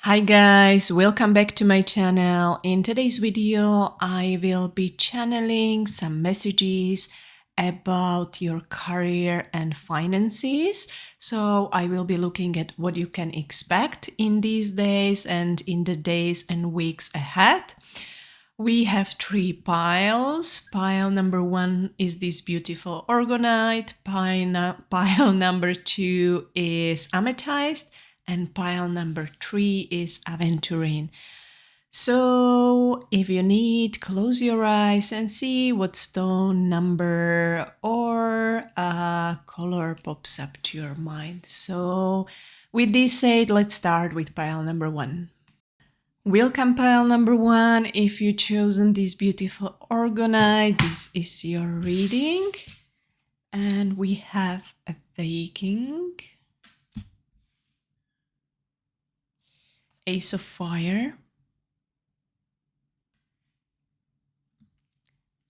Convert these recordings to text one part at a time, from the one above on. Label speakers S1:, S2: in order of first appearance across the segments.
S1: Hi guys, welcome back to my channel. In today's video, I will be channeling some messages about your career and finances. So I will be looking at what you can expect in these days and in the days and weeks ahead. We have three piles. Pile number one is this beautiful orgonite. Pile number two is amethyst. And pile number three is aventurine. So if you need, close your eyes and see what stone, number, or color pops up to your mind. So with this said, let's start with pile number one. Welcome pile number one. If you've chosen this beautiful orgonite, this is your reading. And we have a waking, Ace of Fire,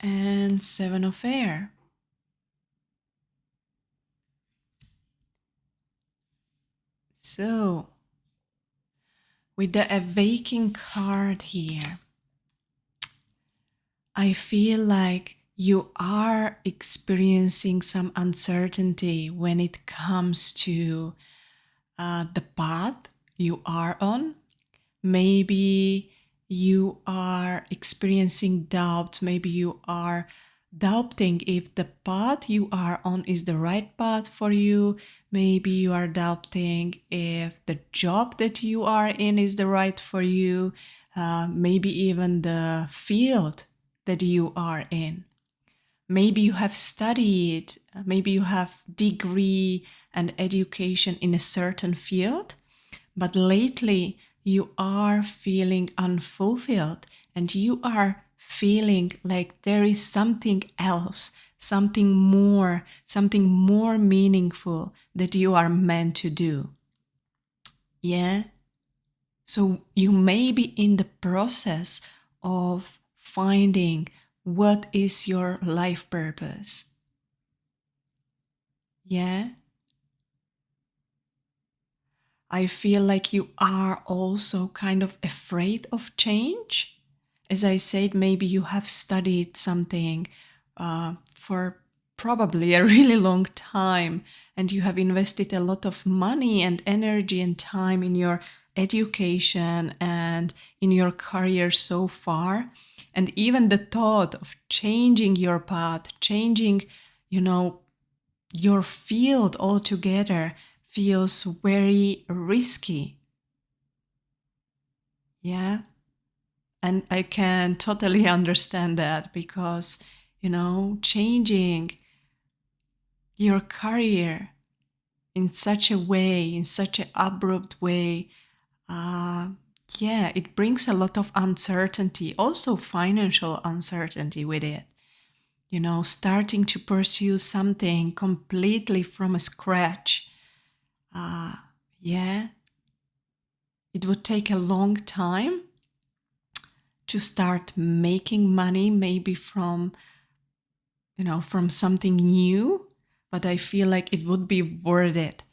S1: and Seven of Air. So, with the Awakening card here, I feel like you are experiencing some uncertainty when it comes to the path you are on. Maybe you are experiencing doubt. Maybe you are doubting if the path you are on is the right path for you. Maybe you are doubting if the job that you are in is the right for you. Maybe even the field that you are in. Maybe you have studied, maybe you have degree and education in a certain field, but lately you are feeling unfulfilled and you are feeling like there is something else, something more meaningful that you are meant to do. Yeah? So you may be in the process of finding what is your life purpose. Yeah? I feel like you are also kind of afraid of change. As I said, maybe you have studied something for probably a really long time and you have invested a lot of money and energy and time in your education and in your career so far. And even the thought of changing your path, changing, your field altogether feels very risky. Yeah. And I can totally understand that because, changing your career in such a way, in such an abrupt way, it brings a lot of uncertainty, also financial uncertainty with it. Starting to pursue something completely from scratch. It would take a long time to start making money, maybe from something new, but I feel like it would be worth it.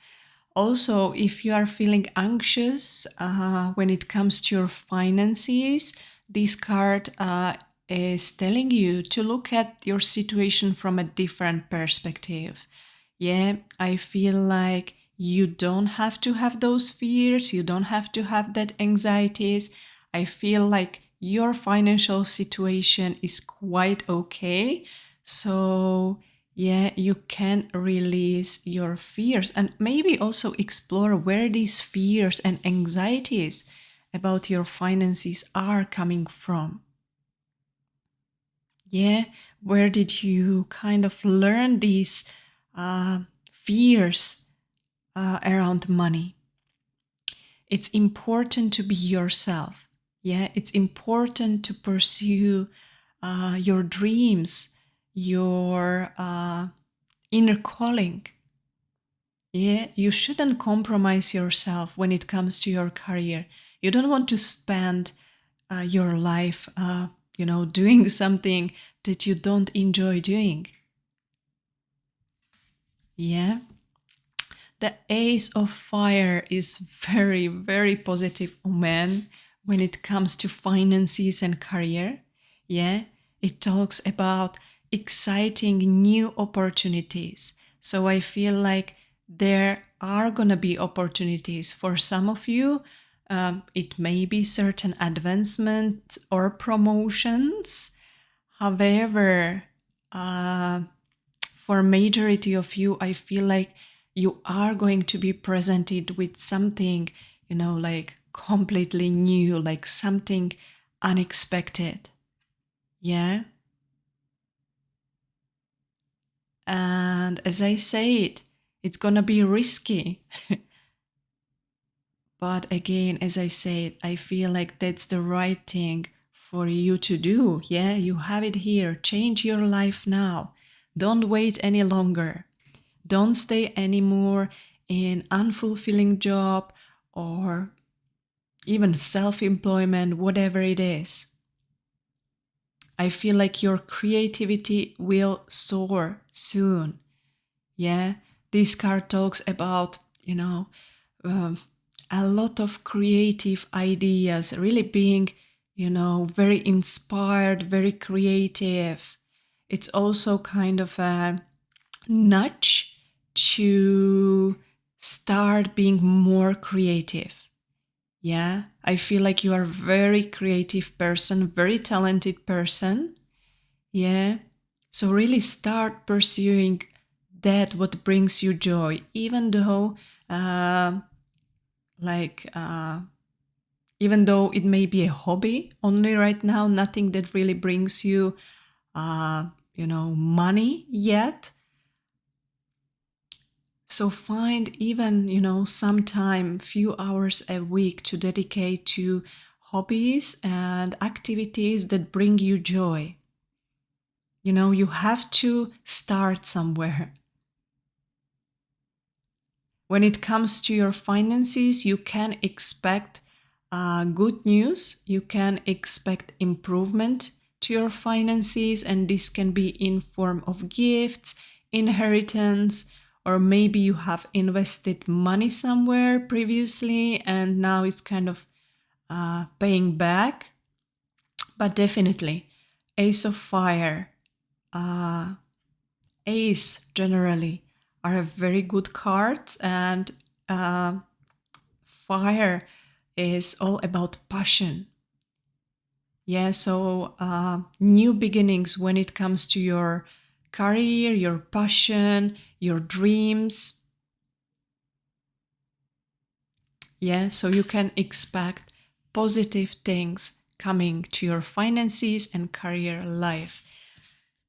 S1: Also, if you are feeling anxious when it comes to your finances, this card is telling you to look at your situation from a different perspective. Yeah, I feel like you don't have to have those fears, you don't have to have that anxieties. I feel like your financial situation is quite okay. So yeah, you can release your fears and maybe also explore where these fears and anxieties about your finances are coming from. Yeah, where did you kind of learn these fears around money? It's important to be yourself. Yeah, it's important to pursue your dreams, your inner calling. Yeah, you shouldn't compromise yourself when it comes to your career. You don't want to spend your life, doing something that you don't enjoy doing. Yeah. The Ace of Fire is very, very positive omen when it comes to finances and career. Yeah, it talks about exciting new opportunities. So I feel like there are gonna be opportunities for some of you. It may be certain advancement or promotions. However, for majority of you, I feel like you are going to be presented with something, like completely new, like something unexpected. Yeah. And as I said, it's gonna be risky. But again, as I said, I feel like that's the right thing for you to do. Yeah, you have it here. Change your life now. Don't wait any longer. Don't stay anymore in unfulfilling job or even self-employment, whatever it is. I feel like your creativity will soar soon. Yeah, this card talks about, a lot of creative ideas, really being, very inspired, very creative. It's also kind of a nudge to start being more creative. Yeah, I feel like you are a very creative person, very talented person. Yeah, so really start pursuing that what brings you joy, even though even though it may be a hobby only right now, nothing that really brings you money yet. So find even, some time, few hours a week to dedicate to hobbies and activities that bring you joy. You have to start somewhere. When it comes to your finances, you can expect good news. You can expect improvement to your finances, and this can be in form of gifts, inheritance, or maybe you have invested money somewhere previously and now it's kind of paying back. But definitely, Ace of Fire, Ace generally are very good cards, and Fire is all about passion. Yeah, so new beginnings when it comes to your career, your passion, your dreams. Yeah, so you can expect positive things coming to your finances and career life.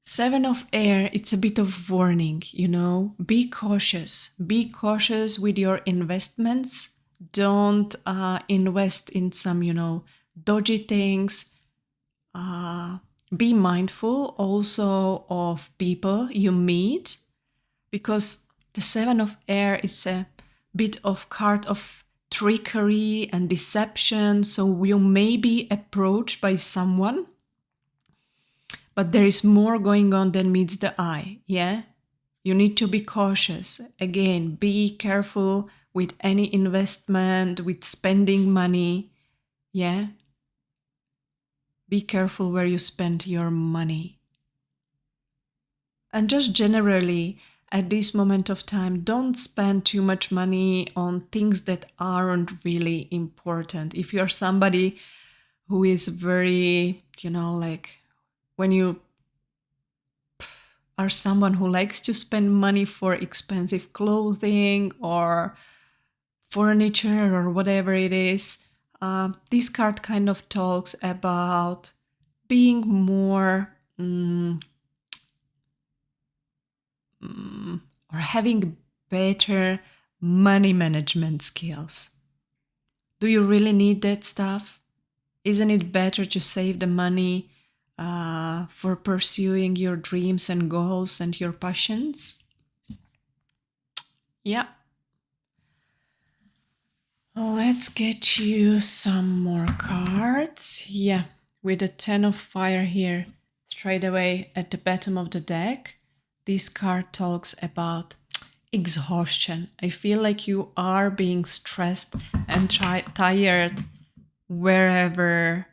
S1: Seven of Air, it's a bit of warning, be cautious. Be cautious with your investments. Don't invest in some, dodgy things. Be mindful also of people you meet, because the Seven of Air is a bit of card of trickery and deception. So you may be approached by someone, but there is more going on than meets the eye. Yeah, you need to be cautious. Again, be careful with any investment, with spending money. Yeah, be careful where you spend your money. And just generally, at this moment of time, don't spend too much money on things that aren't really important. If you're somebody who is very, when you are someone who likes to spend money for expensive clothing or furniture or whatever it is, this card kind of talks about being more or having better money management skills. Do you really need that stuff? Isn't it better to save the money for pursuing your dreams and goals and your passions? Yeah. Let's get you some more cards. Yeah, with the Ten of Fire here, straight away at the bottom of the deck. This card talks about, exhaustion. I feel like you are being stressed and tired wherever,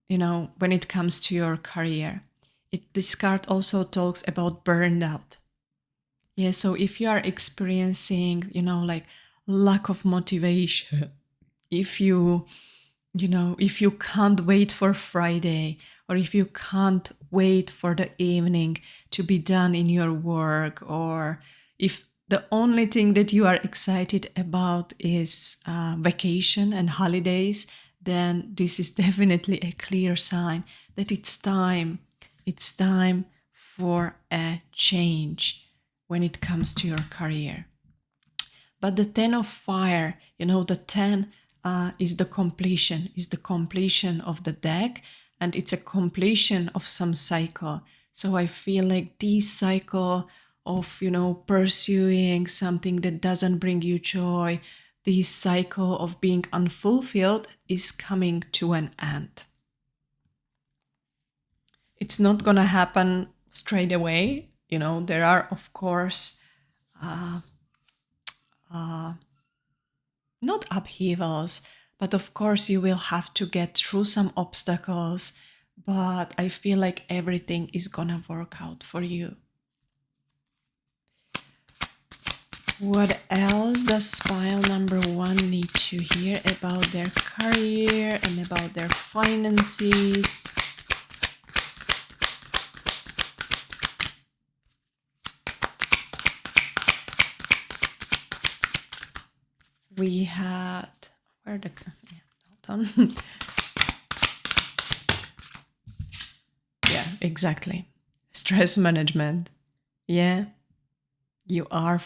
S1: when it comes to your career. This card also talks about burned out. Yeah, so if you are experiencing, like lack of motivation, if if you can't wait for Friday, or if you can't wait for the evening to be done in your work, or if the only thing that you are excited about is vacation and holidays, then this is definitely a clear sign that it's time. It's time for a change when it comes to your career. But the 10 of fire, the 10 is the completion of the deck, and it's a completion of some cycle. So I feel like this cycle of, pursuing something that doesn't bring you joy, this cycle of being unfulfilled is coming to an end. It's not going to happen straight away. There are, of course, not upheavals, but of course you will have to get through some obstacles, but I feel like everything is gonna work out for you. What else does pile number 1 need to hear about their career and about their finances? We had, hold on. Yeah, exactly. Stress management. Yeah. You are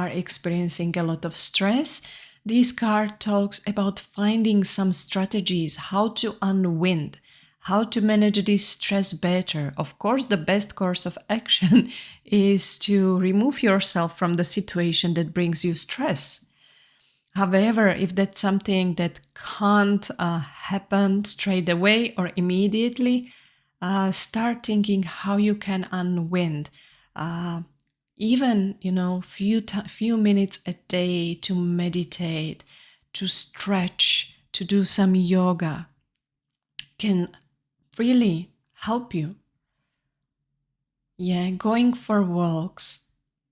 S1: experiencing a lot of stress. This card talks about finding some strategies, how to unwind, how to manage this stress better. Of course, the best course of action is to remove yourself from the situation that brings you stress. However, if that's something that can't happen straight away or immediately, start thinking how you can unwind. Even, few minutes a day to meditate, to stretch, to do some yoga can really help you. Yeah, going for walks,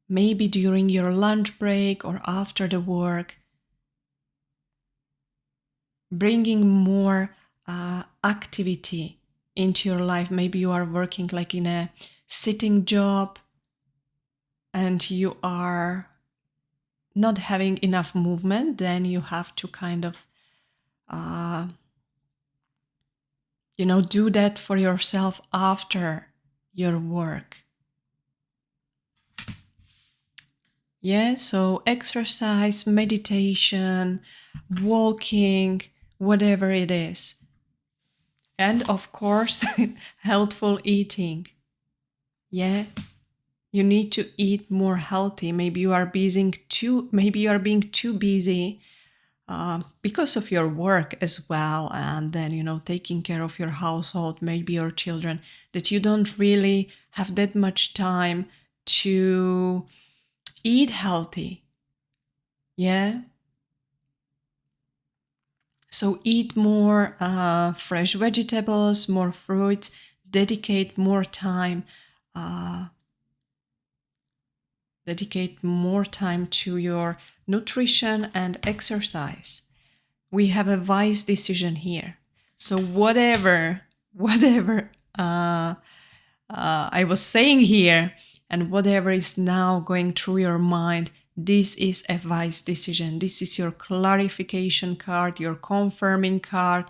S1: maybe during your lunch break or after the work, bringing more activity into your life. Maybe you are working like in a sitting job and you are not having enough movement, then you have to kind of, do that for yourself after your work. Yeah, so exercise, meditation, walking, whatever it is. And of course, healthful eating. Yeah, you need to eat more healthy. Maybe you are being too busy because of your work as well, and then taking care of your household, maybe your children, that you don't really have that much time to eat healthy. Yeah. So eat more fresh vegetables, more fruits, dedicate more time to your nutrition and exercise. We have a wise decision here. So whatever I was saying here, and whatever is now going through your mind, this is a wise decision. This is your clarification card, your confirming card.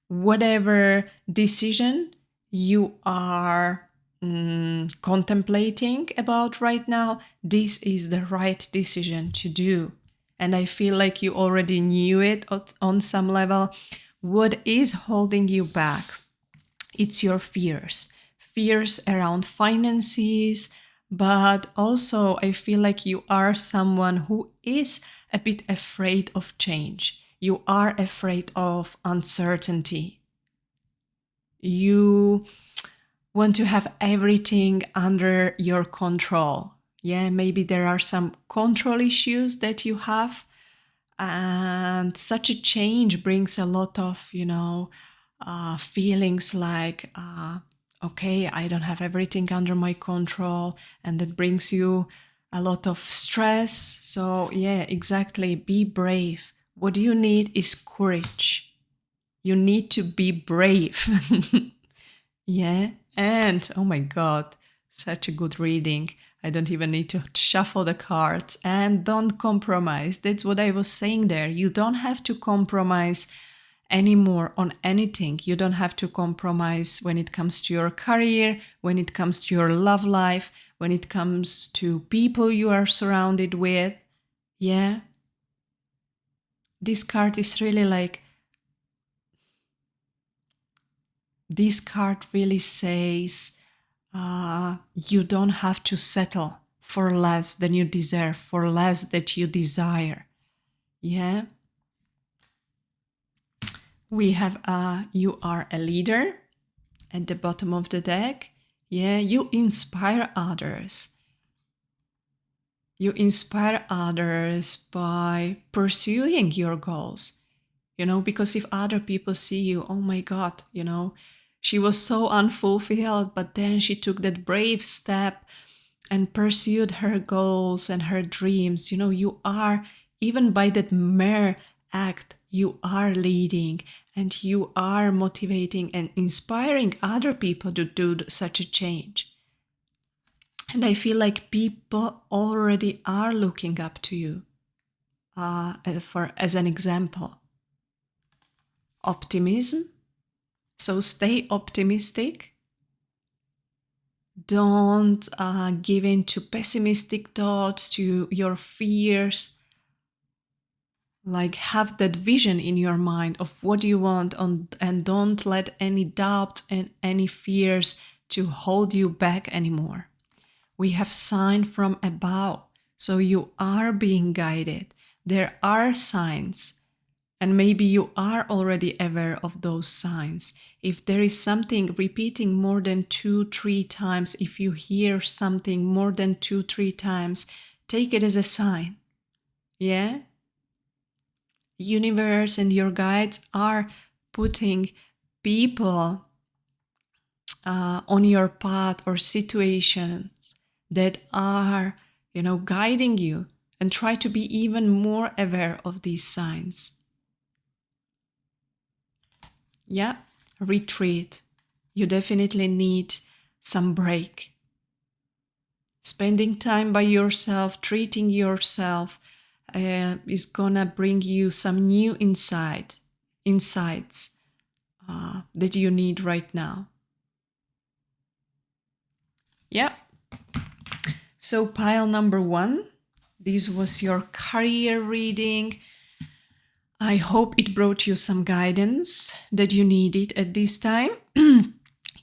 S1: Whatever decision you are contemplating about right now, this is the right decision to do. And I feel like you already knew it on some level. What is holding you back? It's your fears around finances, but also I feel like you are someone who is a bit afraid of change. You are afraid of uncertainty. You want to have everything under your control. Yeah, maybe there are some control issues that you have. And such a change brings a lot of, feelings like, okay, I don't have everything under my control. And that brings you a lot of stress. So, yeah, exactly. Be brave. What you need is courage. You need to be brave. Yeah. And oh my God, such a good reading. I don't even need to shuffle the cards. And don't compromise. That's what I was saying there. You don't have to compromise anymore on anything. You don't have to compromise when it comes to your career, when it comes to your love life, when it comes to people you are surrounded with. Yeah. This card is really like, this card really says, you don't have to settle for less than you deserve, for less that you desire. Yeah. We have you are a leader at the bottom of the deck. Yeah, you inspire others. You inspire others by pursuing your goals. Because if other people see you, oh my God, she was so unfulfilled, but then she took that brave step and pursued her goals and her dreams. You are, even by that mere act, you are leading and you are motivating and inspiring other people to do such a change. And I feel like people already are looking up to you as an example. Optimism. So stay optimistic. Don't give in to pessimistic thoughts, to your fears. Like, have that vision in your mind of what you want, and don't let any doubts and any fears to hold you back anymore. We have sign from above, so you are being guided. There are signs. And maybe you are already aware of those signs. If there is something repeating more than 2-3 times, if you hear something more than 2-3 times, take it as a sign. Yeah? Universe and your guides are putting people on your path or situations that are, guiding you, and try to be even more aware of these signs. Yeah, retreat. You definitely need some break. Spending time by yourself, treating yourself is gonna bring you some new insights that you need right now. Yeah. So pile number 1, this was your career reading. I hope it brought you some guidance that you needed at this time.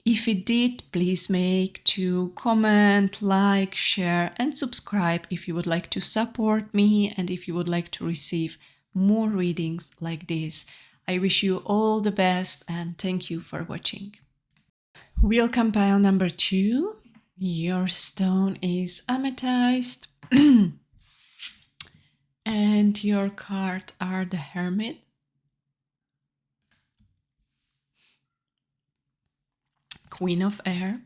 S1: If it did, please make to comment, like, share, and subscribe if you would like to support me and if you would like to receive more readings like this. I wish you all the best and thank you for watching. Welcome pile number 2. Your stone is amethyst. And your cards are the Hermit, Queen of Air,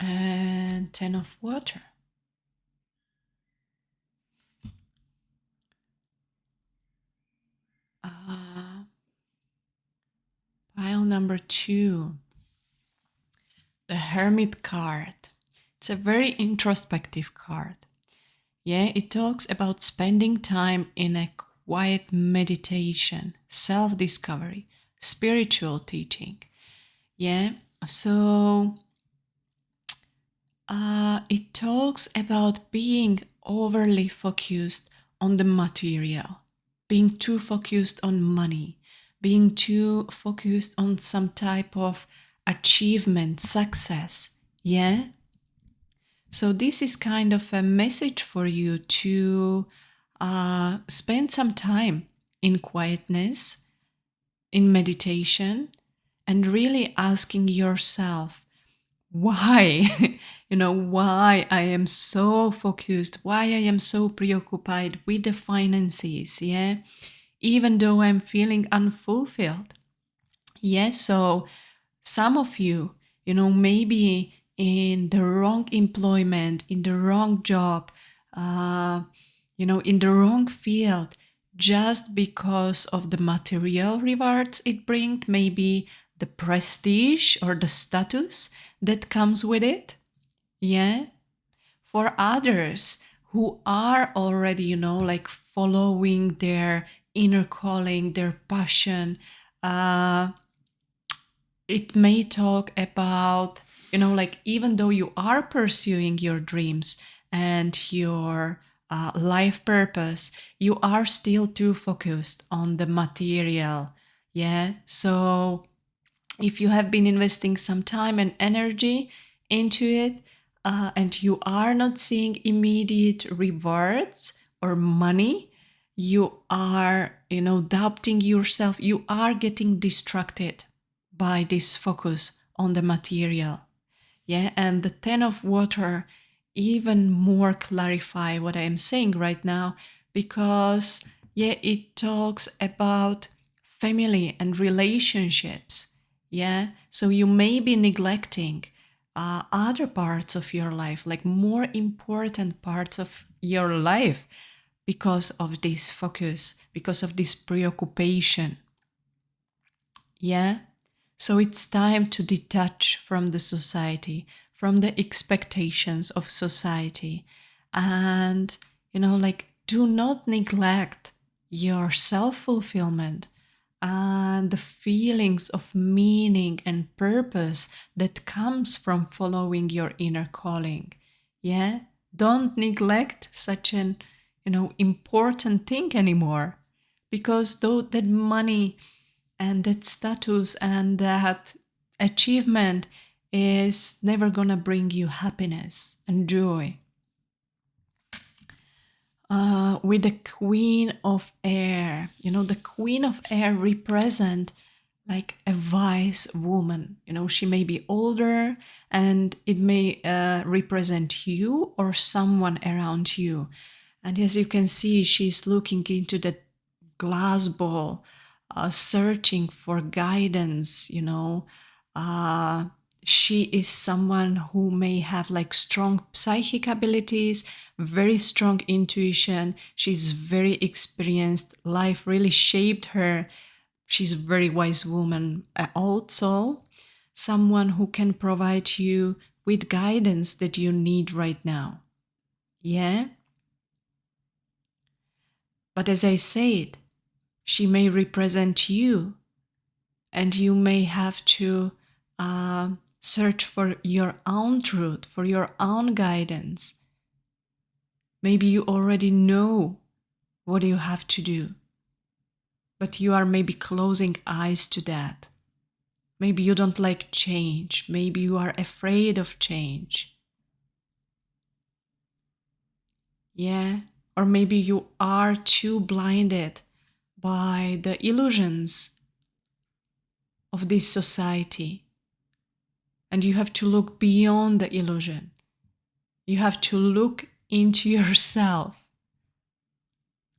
S1: and Ten of Water. Pile number 2, the Hermit card. It's a very introspective card. Yeah, it talks about spending time in a quiet meditation, self-discovery, spiritual teaching. Yeah, so it talks about being overly focused on the material, being too focused on money, being too focused on some type of achievement, success. Yeah. So this is kind of a message for you to spend some time in quietness, in meditation, and really asking yourself why, why I am so focused, why I am so preoccupied with the finances, yeah, even though I'm feeling unfulfilled. Yes, so some of you, maybe in the wrong employment, in the wrong job, in the wrong field, just because of the material rewards it brings, maybe the prestige or the status that comes with it. Yeah. For others who are already, like following their inner calling, their passion, it may talk about, like even though you are pursuing your dreams and your life purpose, you are still too focused on the material. Yeah. So if you have been investing some time and energy into it, and you are not seeing immediate rewards or money, you are, doubting yourself, you are getting distracted by this focus on the material. Yeah, and the 10 of water even more clarify what I am saying right now, because yeah, it talks about family and relationships. Yeah, so you may be neglecting other parts of your life, like more important parts of your life, because of this focus, because of this preoccupation. Yeah. So it's time to detach from the society, from the expectations of society. And, like, do not neglect your self fulfillment and the feelings of meaning and purpose that comes from following your inner calling. Yeah. Don't neglect such an, important thing anymore, because though that money and that status and that achievement is never gonna bring you happiness and joy. With the Queen of Air, the Queen of Air represent like a wise woman. She may be older, and it may represent you or someone around you. And as you can see, she's looking into the glass ball, searching for guidance. She is someone who may have like strong psychic abilities, very strong intuition. She's very experienced. Life really shaped her. She's a very wise woman. Also, someone who can provide you with guidance that you need right now. Yeah. But as I said, she may represent you, and you may have to search for your own truth, for your own guidance. Maybe you already know what you have to do, but you are maybe closing eyes to that. Maybe you don't like change. Maybe you are afraid of change. Yeah. Or maybe you are too blinded by the illusions of this society, and you have to look beyond the illusion. You have to look into yourself.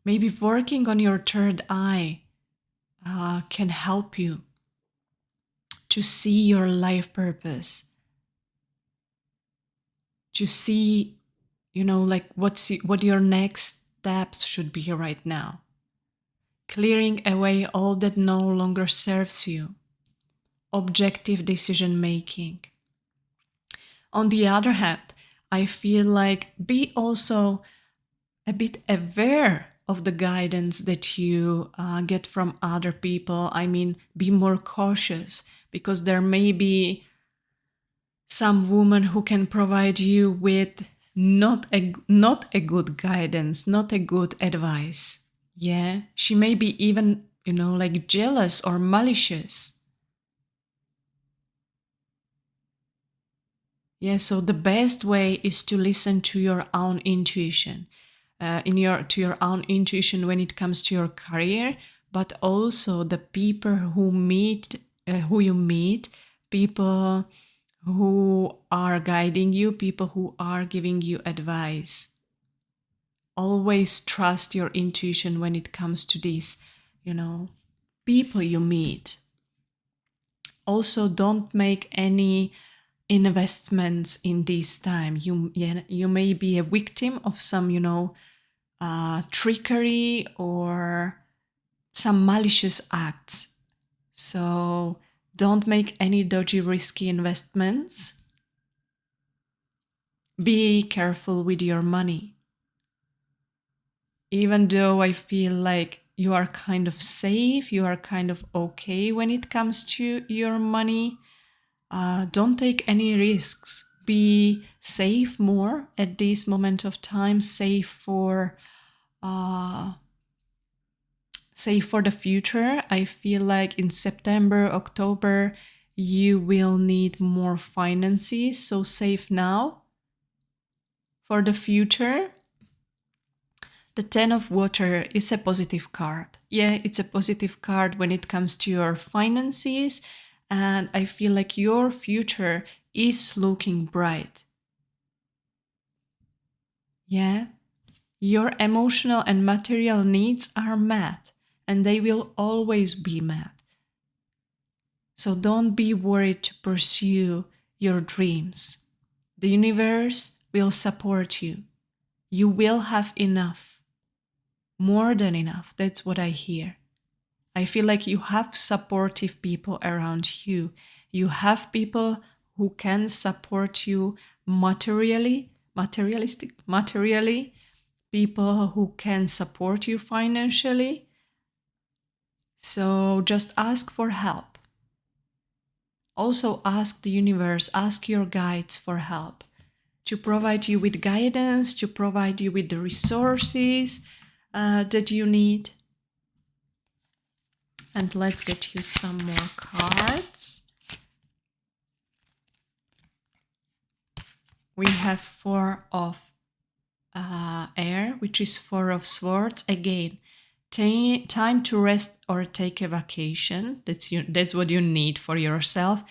S1: Maybe working on your third eye can help you to see your life purpose, to see, like what your next steps should be right now. Clearing away all that no longer serves you. Objective decision making. On the other hand, I feel like be also a bit aware of the guidance that you get from other people. I mean, be more cautious, because there may be some woman who can provide you with not a good guidance, not a good advice. Yeah, she may be even, like jealous or malicious. Yeah, so the best way is to listen to your own intuition, to your own intuition when it comes to your career, but also the people who meet who you meet, people who are guiding you, people who are giving you advice. Always trust your intuition when it comes to these, people you meet. Also, don't make any investments in this time. You may be a victim of some, trickery or some malicious acts. So don't make any dodgy, risky investments. Be careful with your money. Even though I feel like you are kind of safe, you are kind of okay when it comes to your money, don't take any risks. Be safe more at this moment of time, safe for the future. I feel like in September, October, you will need more finances, so save now for the future. The Ten of Water is a positive card. Yeah, it's a positive card when it comes to your finances, and I feel like your future is looking bright. Yeah, your emotional and material needs are met, and they will always be met. So don't be worried to pursue your dreams. The universe will support you. You will have enough. More than enough. That's what I hear. I feel like you have supportive people around you. You have people who can support you materially, people who can support you financially. So just ask for help. Also ask the universe, ask your guides for help to provide you with guidance, to provide you with the resources that you need. And let's get you some more cards. We have Four of Air, which is Four of Swords. Again, time to rest or take a vacation. That's what you need for yourself.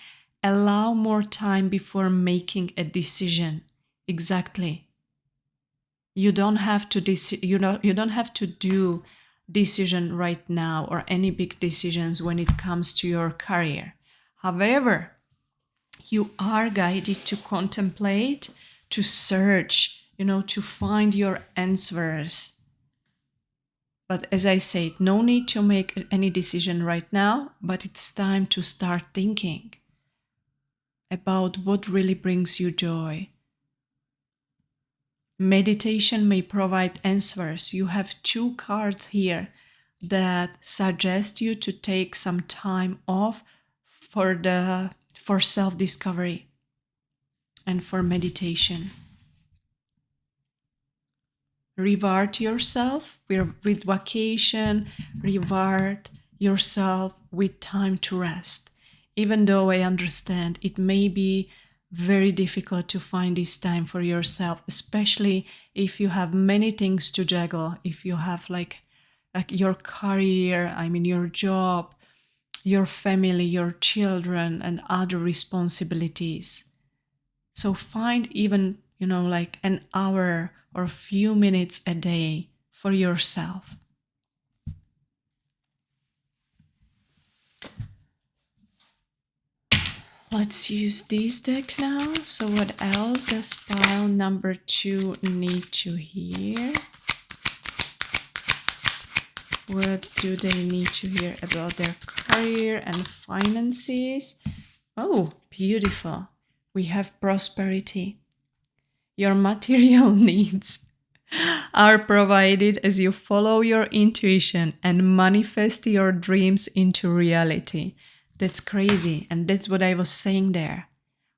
S1: Allow more time before making a decision. Exactly. You don't have to you don't have to do decision right now or any big decisions when it comes to your career. However, you are guided to contemplate, to search, to find your answers. But as I said, no need to make any decision right now, but it's time to start thinking about what really brings you joy. Meditation may provide answers. You have two cards here that suggest you to take some time off for self-discovery and for meditation. Reward yourself with vacation, reward yourself with time to rest. Even though I understand it may be very difficult to find this time for yourself, especially if you have many things to juggle, if you have like your career, your job, your family, your children, and other responsibilities. So find even, like an hour or a few minutes a day for yourself. Let's use this deck now. So what else does pile number 2 need to hear? What do they need to hear about their career and finances? Oh, beautiful. We have prosperity. Your material needs are provided as you follow your intuition and manifest your dreams into reality. That's crazy, and that's what I was saying there.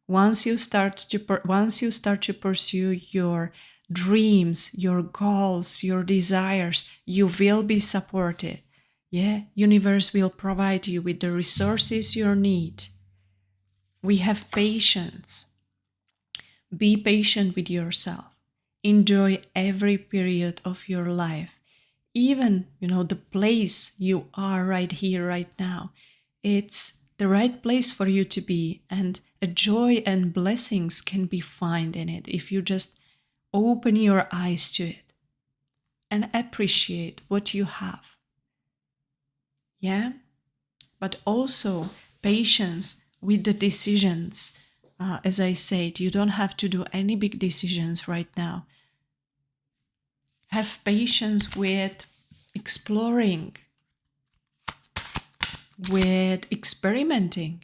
S1: Once you start to pursue your dreams, your goals, your desires, you will be supported. Yeah, universe will provide you with the resources you need. We have patience. Be patient with yourself. Enjoy every period of your life. Even, the place you are right here, right now. It's the right place for you to be, and a joy and blessings can be found in it if you just open your eyes to it and appreciate what you have. Yeah? But also patience with the decisions. As I said, you don't have to do any big decisions right now. Have patience with exploring, with experimenting,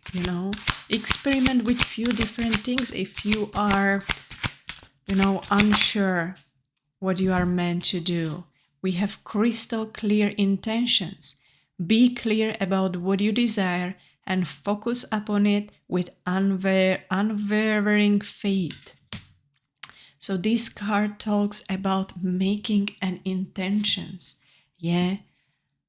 S1: experiment with few different things if you are, unsure what you are meant to do. We have crystal clear intentions. Be clear about what you desire and focus upon it with unwavering faith. So this card talks about making an intentions. Yeah.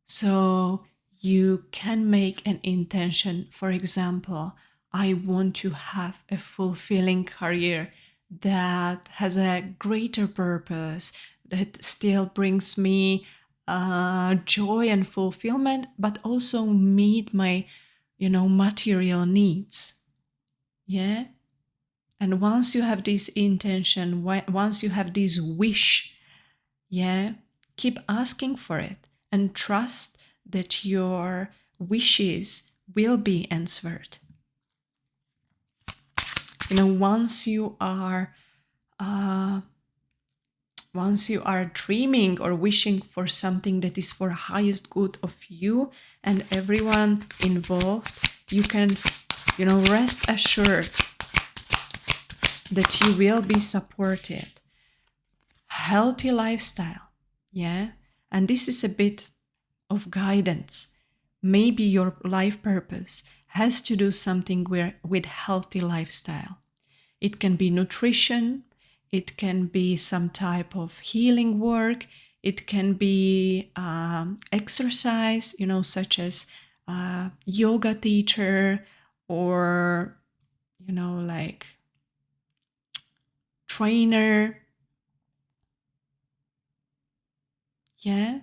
S1: So you can make an intention. For example, I want to have a fulfilling career that has a greater purpose, that still brings me joy and fulfillment, but also meet my, material needs. Yeah. And once you have this intention, once you have this wish, yeah, keep asking for it and trust that your wishes will be answered. Once you are dreaming or wishing for something that is for highest good of you and everyone involved, you can, rest assured that you will be supported. Healthy lifestyle, yeah? And this is a bit of guidance. Maybe your life purpose has to do something with healthy lifestyle. It can be nutrition, it can be some type of healing work, it can be exercise, such as yoga teacher or, like trainer. Yeah.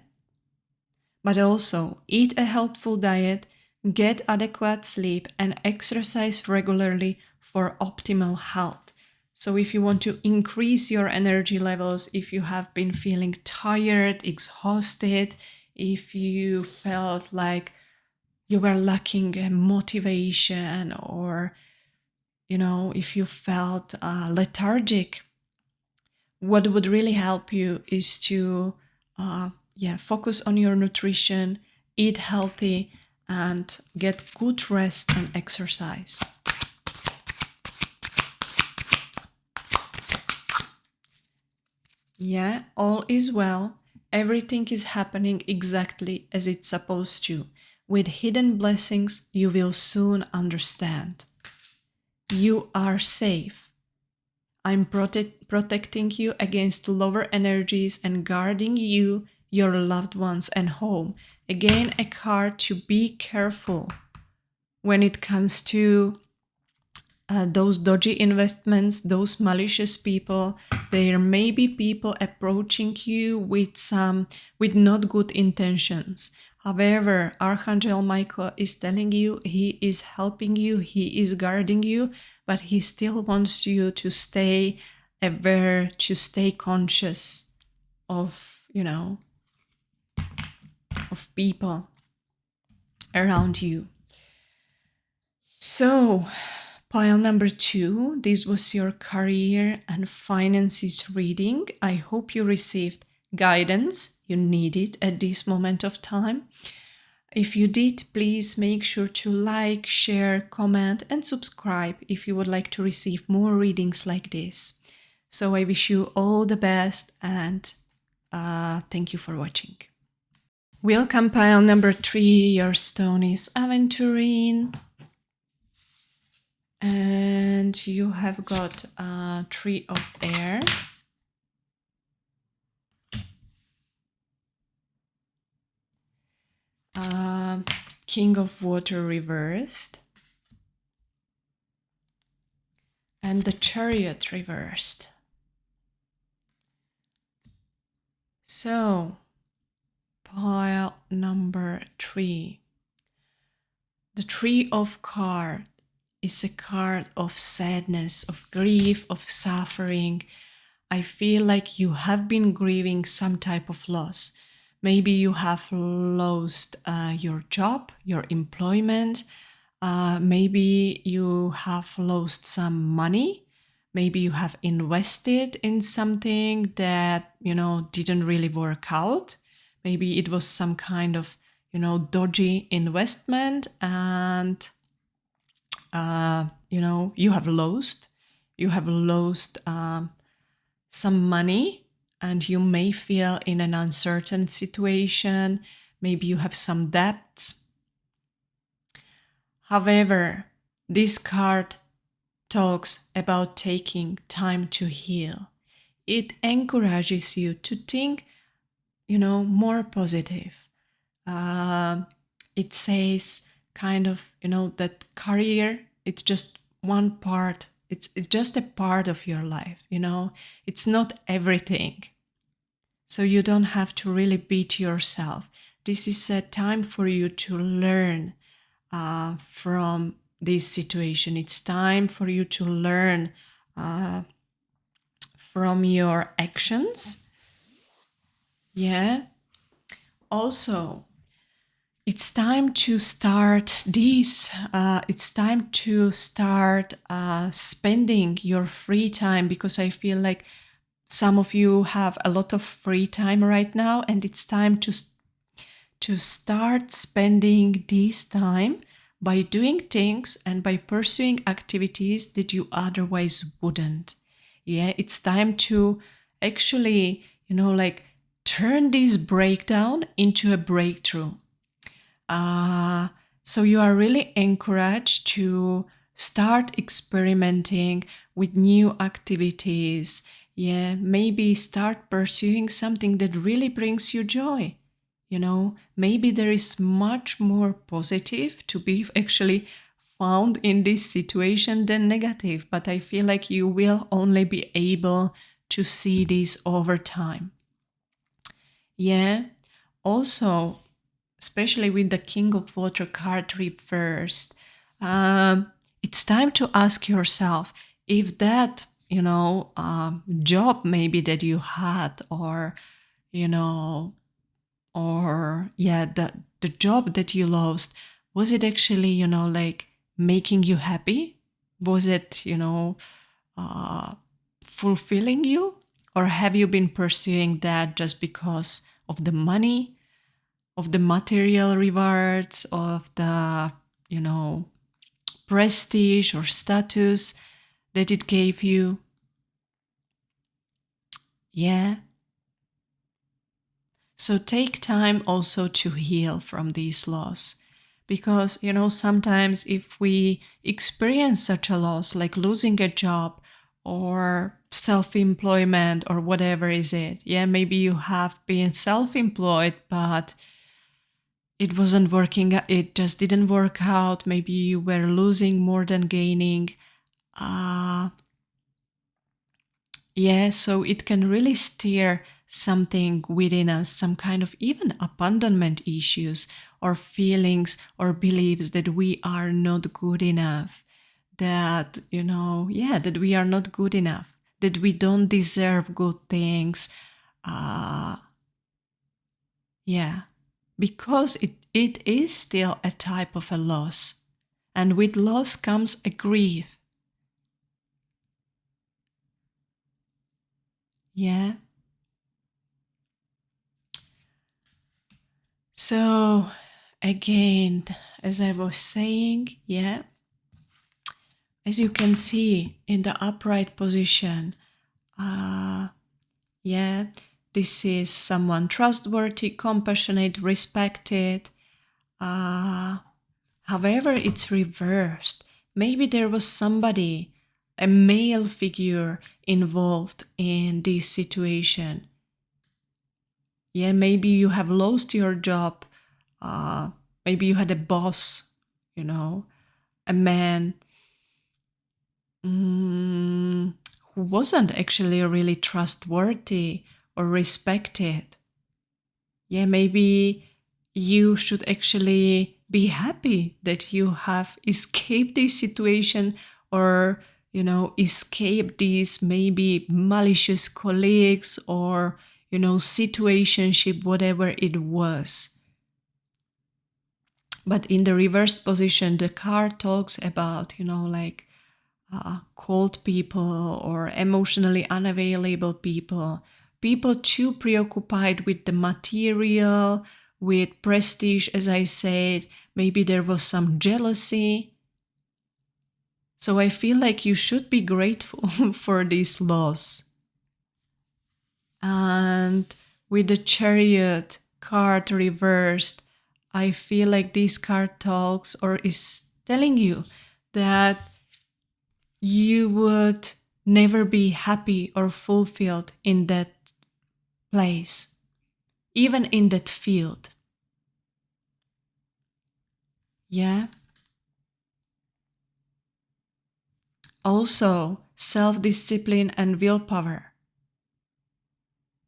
S1: But also eat a healthful diet, get adequate sleep, and exercise regularly for optimal health. So if you want to increase your energy levels, if you have been feeling tired, exhausted, if you felt like you were lacking motivation, or, if you felt lethargic, what would really help you is to focus on your nutrition, eat healthy, and get good rest and exercise. Yeah, all is well. Everything is happening exactly as it's supposed to. With hidden blessings, you will soon understand. You are safe. I'm protecting you against lower energies and guarding you, your loved ones, and home. Again, a card to be careful when it comes to those dodgy investments, those malicious people. There may be people approaching you with not good intentions. However, Archangel Michael is telling you he is helping you, he is guarding you, but he still wants you to stay aware, to stay conscious of, of people around you. So, pile number 2, this was your career and finances reading. I hope you received guidance you needed at this moment of time. If you did, please make sure to like, share, comment, and subscribe if you would like to receive more readings like this. So I wish you all the best, and thank you for watching. Welcome, pile number 3. Your stone is aventurine. And you have got Tree of Air. King of Water reversed. And the Chariot reversed. So, pile number 3. The Three of Cards is a card of sadness, of grief, of suffering. I feel like you have been grieving some type of loss. Maybe you have lost your job, your employment. Maybe you have lost some money. Maybe you have invested in something that, didn't really work out. Maybe it was some kind of, dodgy investment, and, you have lost some money, and you may feel in an uncertain situation. Maybe you have some debts. However, this card talks about taking time to heal. It encourages you to think, more positive. It says kind of, that career, it's just one part. It's just a part of your life, It's not everything. So you don't have to really beat yourself. This is a time for you to learn from this situation. It's time for you to learn from your actions. Yeah. Also, it's time to start this. It's time to start spending your free time, because I feel like some of you have a lot of free time right now, and it's time to start spending this time by doing things and by pursuing activities that you otherwise wouldn't. Yeah, it's time to actually, turn this breakdown into a breakthrough. So you are really encouraged to start experimenting with new activities. Yeah, maybe start pursuing something that really brings you joy. Maybe there is much more positive to be actually found in this situation than negative, but I feel like you will only be able to see this over time. Yeah. Also, especially with the King of Water card reversed, it's time to ask yourself if that, job maybe that you had, or, the job that you lost, was it actually, making you happy? Was it, fulfilling you? Or have you been pursuing that just because of the money, of the material rewards, of the, prestige or status that it gave you? Yeah. So take time also to heal from these loss. Because, sometimes if we experience such a loss, like losing a job or self-employment or whatever is it, maybe you have been self-employed, but it wasn't working, it just didn't work out. Maybe you were losing more than gaining. So it can really stir something within us, some kind of even abandonment issues or feelings or beliefs that we are not good enough, that, that we are not good enough, that we don't deserve good things. Because it is still a type of a loss. And with loss comes a grief. Yeah. So again, as I was saying, as you can see in the upright position, this is someone trustworthy, compassionate, respected. However, it's reversed. Maybe there was somebody, a male figure, involved in this situation. Maybe you have lost your job. Maybe you had a boss, a man who wasn't actually really trustworthy or respected. Maybe you should actually be happy that you have escaped this situation, or escape these maybe malicious colleagues, or situationship, whatever it was. But in the reversed position, the card talks about like cold people or emotionally unavailable people, people too preoccupied with the material, with prestige, as I said. Maybe there was some jealousy. So I feel like you should be grateful for this loss. And with the Chariot card reversed, I feel like this card talks or is telling you that you would never be happy or fulfilled in that place, even in that field. Yeah. Also, self-discipline and willpower.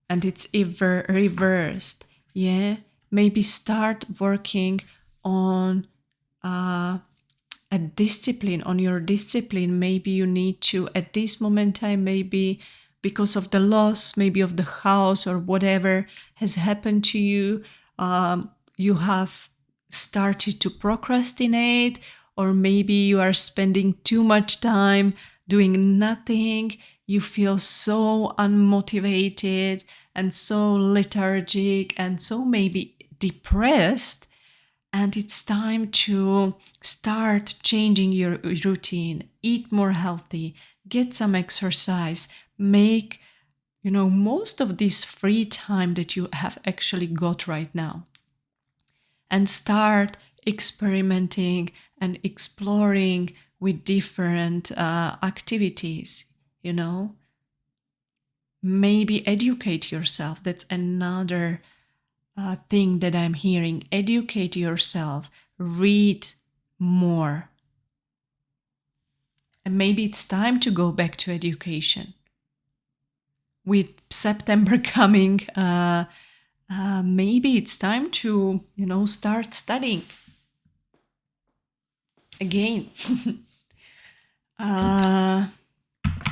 S1: And it's ever reversed. Yeah. Maybe start working on a discipline, on your discipline. Maybe you need to, at this moment in time, maybe because of the loss, maybe of the house or whatever has happened to you, you have started to procrastinate, or maybe you are spending too much time doing nothing. You feel so unmotivated and so lethargic and so maybe depressed. And it's time to start changing your routine, eat more healthy, get some exercise, make, most of this free time that you have actually got right now. And start experimenting and exploring with different activities, Maybe educate yourself. That's another thing that I'm hearing. Educate yourself, read more. And maybe it's time to go back to education. With September coming, maybe it's time to, start studying again.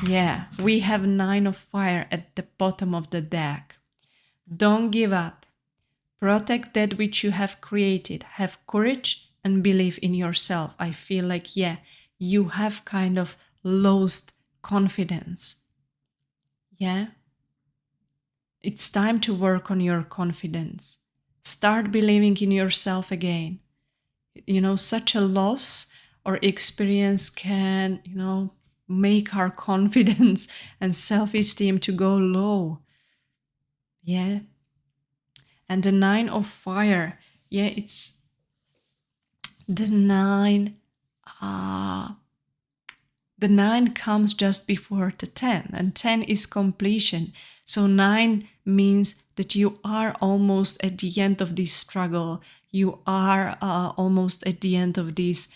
S1: Yeah, we have 9 of Fire at the bottom of the deck. Don't give up. Protect that which you have created. Have courage and believe in yourself. I feel like, you have kind of lost confidence. Yeah? It's time to work on your confidence. Start believing in yourself again. Such a loss or experience can, make our confidence and self-esteem to go low. Yeah? And the 9 of Fire, it's the 9. The 9 comes just before the 10, and 10 is completion. So 9 means that you are almost at the end of this struggle. You are almost at the end of this,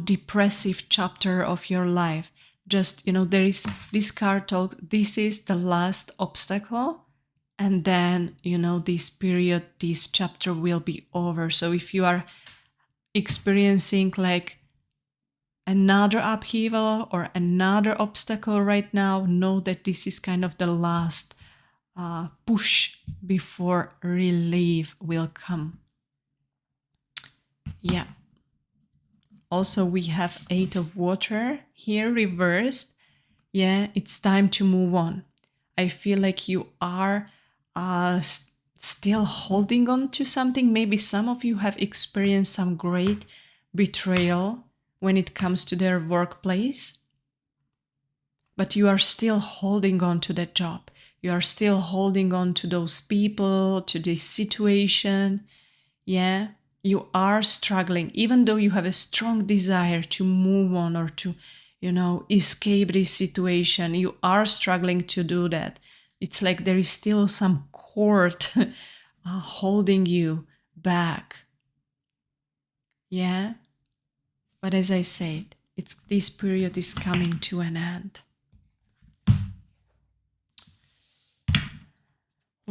S1: depressive chapter of your life. Just, there is this card talk, this is the last obstacle. And then, this period, this chapter will be over. So if you are experiencing like another upheaval or another obstacle right now, know that this is kind of the last push before relief will come. Yeah. Also, we have 8 of Water here reversed. Yeah, it's time to move on. I feel like you are still holding on to something. Maybe some of you have experienced some great betrayal when it comes to their workplace, but you are still holding on to that job. You are still holding on to those people, to this situation. Yeah, you are struggling, even though you have a strong desire to move on or to, escape this situation. You are struggling to do that. It's like there is still some cord holding you back. Yeah. But as I said, this period is coming to an end.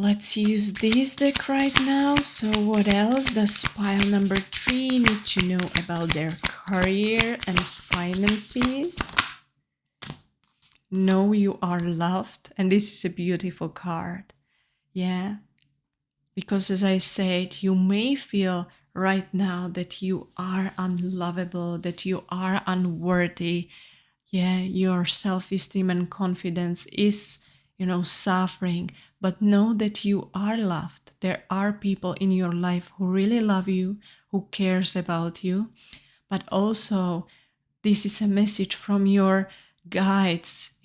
S1: Let's use this deck right now. So what else does pile number 3 need to know about their career and finances? Know you are loved. And this is a beautiful card. Yeah. Because as I said, you may feel right now that you are unlovable, that you are unworthy. Yeah, your self-esteem and confidence is, suffering. But know that you are loved. There are people in your life who really love you, who cares about you. But also, this is a message from your guides,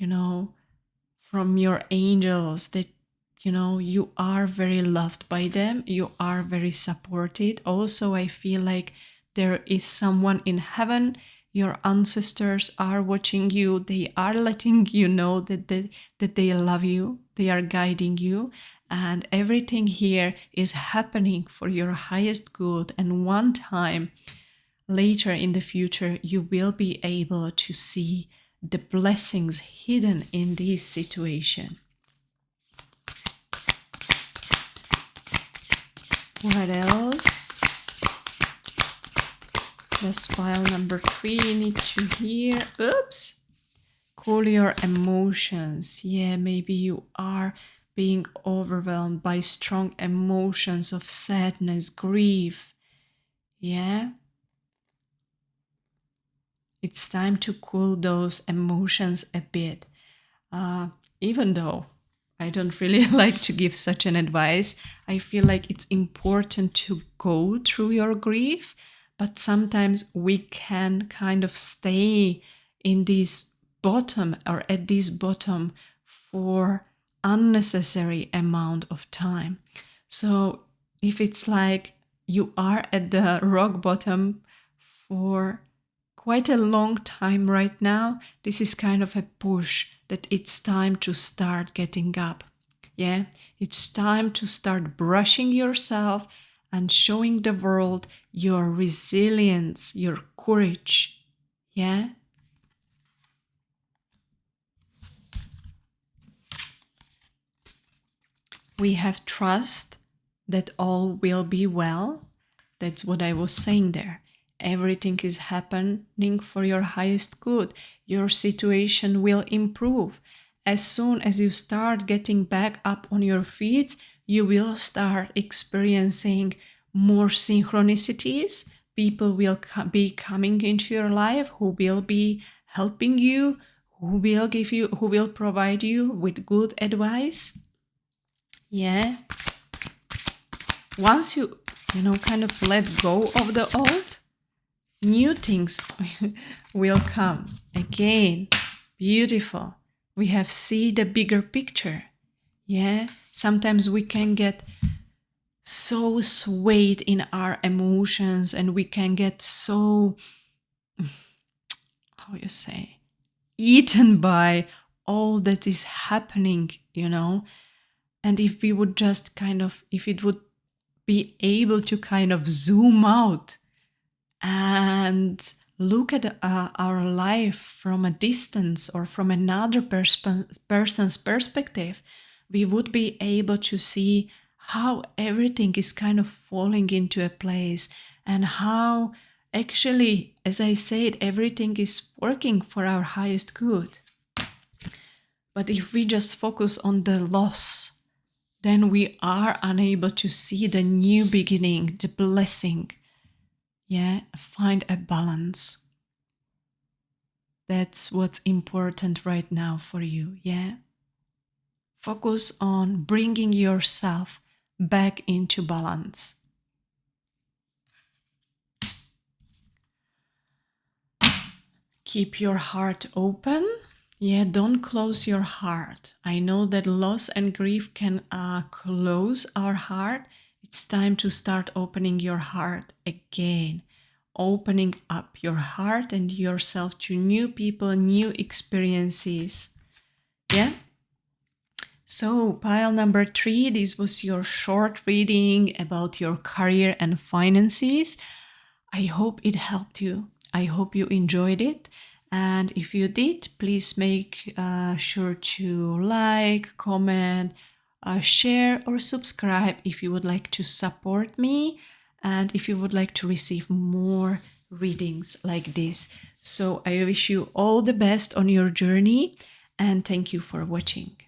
S1: from your angels, that you are very loved by them, you are very supported. Also, I feel like there is someone in heaven, your ancestors are watching you, they are letting you know that they love you, they are guiding you, and everything here is happening for your highest good. And one time later in the future, you will be able to see the blessings hidden in this situation. What else does pile number 3 need to hear? Oops. Cool your emotions. Yeah, maybe you are being overwhelmed by strong emotions of sadness, grief. Yeah. It's time to cool those emotions a bit. Even though I don't really like to give such an advice, I feel like it's important to go through your grief, but sometimes we can kind of stay in this bottom or at this bottom for unnecessary amount of time. So if it's like you are at the rock bottom for quite a long time right now, this is kind of a push that it's time to start getting up. Yeah, it's time to start brushing yourself and showing the world your resilience, your courage. Yeah. We have trust that all will be well. That's what I was saying there. Everything is happening for your highest good. Your situation will improve. As soon as you start getting back up on your feet, you will start experiencing more synchronicities. People will be coming into your life who will be helping you, who will provide you with good advice. Yeah. Once you kind of let go of the old, new things will come. Again, beautiful. We have seen the bigger picture. Yeah. Sometimes we can get so swayed in our emotions and we can get so, how you say, eaten by all that is happening, And if we would just if it would be able to kind of zoom out and look at our life from a distance or from another person's perspective, we would be able to see how everything is kind of falling into a place and how actually, as I said, everything is working for our highest good. But if we just focus on the loss, then we are unable to see the new beginning, the blessing. Yeah, find a balance. That's what's important right now for you, yeah? Focus on bringing yourself back into balance. Keep your heart open. Yeah, don't close your heart. I know that loss and grief can close our heart. It's time to start opening your heart again. Opening up your heart and yourself to new people, new experiences. Yeah? So, pile number 3, this was your short reading about your career and finances. I hope it helped you. I hope you enjoyed it. And if you did, please make sure to like, comment, share or subscribe if you would like to support me and if you would like to receive more readings like this. So I wish you all the best on your journey and thank you for watching.